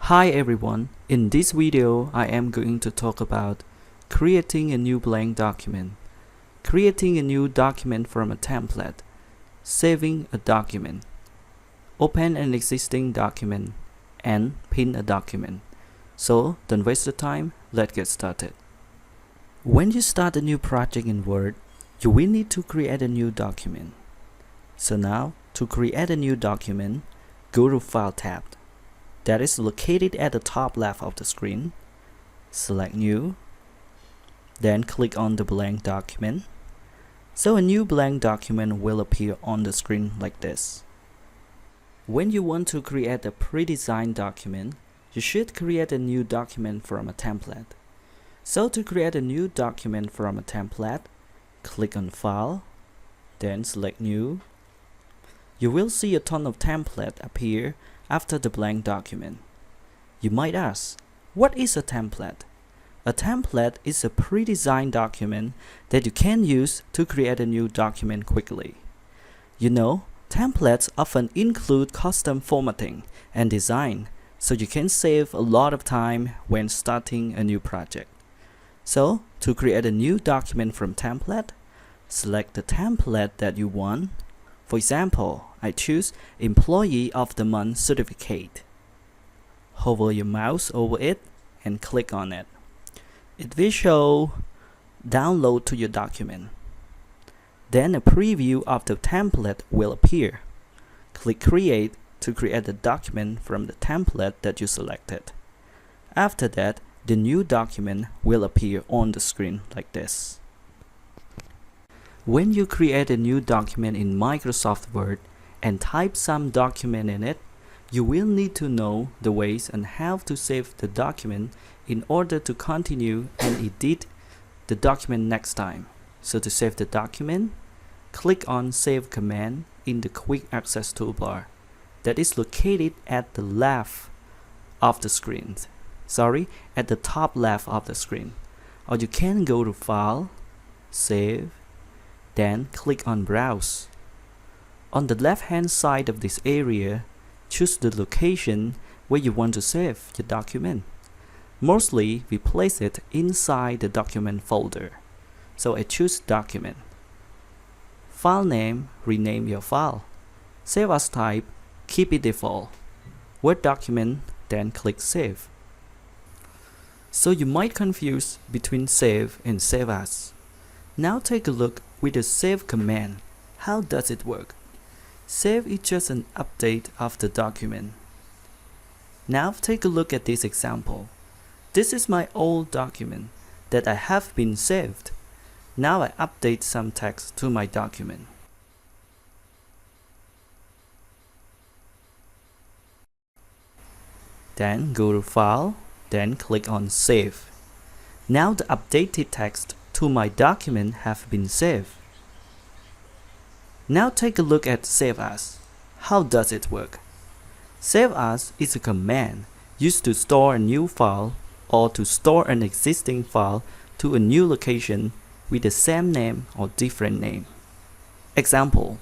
Hi everyone, in this video I am going to talk about creating a new blank document, creating a new document from a template, saving a document, open an existing document, and pin a document. So don't waste the time, let's get started. When you start a new project in Word, you will need to create a new document. So now, to create a new document, go to File tab. That is located at the top left of the screen. Select New, then click on the blank document. So a new blank document will appear on the screen like this. When you want to create a pre-designed document, you should create a new document from a template. So to create a new document from a template, click on File, then select New. You will see a ton of templates appear after the blank document. You might ask, what is a template? A template is a pre-designed document that you can use to create a new document quickly. You know, templates often include custom formatting and design, so you can save a lot of time when starting a new project. So, to create a new document from template, select the template that you want. For example, I choose Employee of the Month Certificate. Hover your mouse over it and click on it. It will show Download to your document. Then a preview of the template will appear. Click Create to create the document from the template that you selected. After that, the new document will appear on the screen like this. When you create a new document in Microsoft Word and type some document in it, you will need to know the ways and how to save the document in order to continue and edit the document next time. So to save the document, click on Save command in the Quick Access toolbar that is located at the left of the screen. At the top left of the screen. Or you can go to File, Save, then click on Browse. On the left hand side of this area, choose the location where you want to save your document. Mostly, we place it inside the document folder. So I choose Document. File name, rename your file. Save as type, keep it default. Word document, then click Save. So you might confuse between Save and Save As. Now take a look with the Save command. How does it work? Save is just an update of the document. Now take a look at this example. This is my old document that I have been saved. Now I update some text to my document. Then go to File, then click on Save. Now the updated text to my document have been saved. Now take a look at Save As. How does it work? Save As is a command used to store a new file or to store an existing file to a new location with the same name or different name. Example,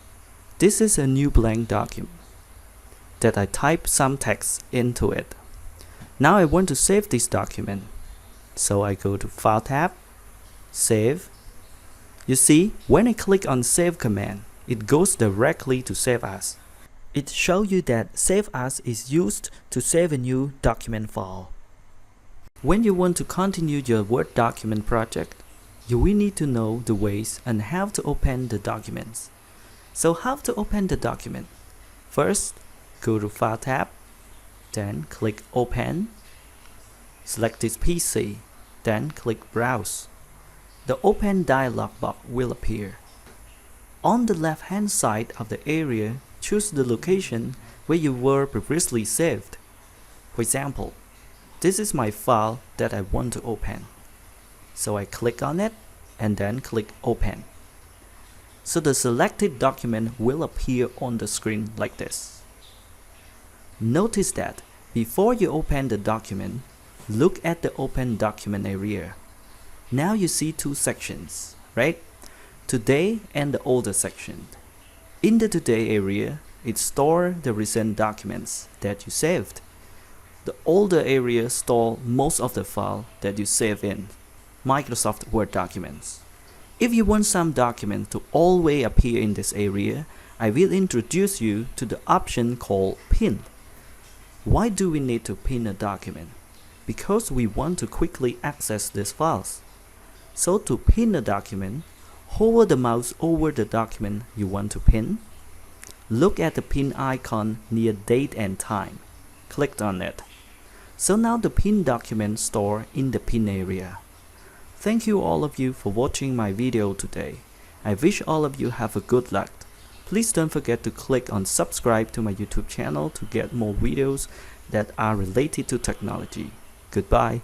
this is a new blank document that I type some text into it. Now I want to save this document. So I go to File tab, Save. You see, when I click on Save command, it goes directly to Save As. It shows you that Save As is used to save a new document file. When you want to continue your Word document project, you will need to know the ways and how to open the documents. So how to open the document? First, go to File tab, then click Open. Select this PC, then click Browse. The Open dialog box will appear. On the left hand side of the area, choose the location where you were previously saved. For example, this is my file that I want to open. So I click on it and then click Open. So the selected document will appear on the screen like this. Notice that before you open the document, look at the Open Document area. Now you see two sections, right? Today and the older section. In the Today area, it stores the recent documents that you saved. The older area stores most of the file that you save in Microsoft Word documents. If you want some documents to always appear in this area, I will introduce you to the option called Pin. Why do we need to pin a document? Because we want to quickly access these files. So to pin a document, hover the mouse over the document you want to pin. Look at the pin icon near date and time. Click on it. So now the pin document stored in the pin area. Thank you all of you for watching my video today. I wish all of you have a good luck. Please don't forget to click on subscribe to my YouTube channel to get more videos that are related to technology. Goodbye.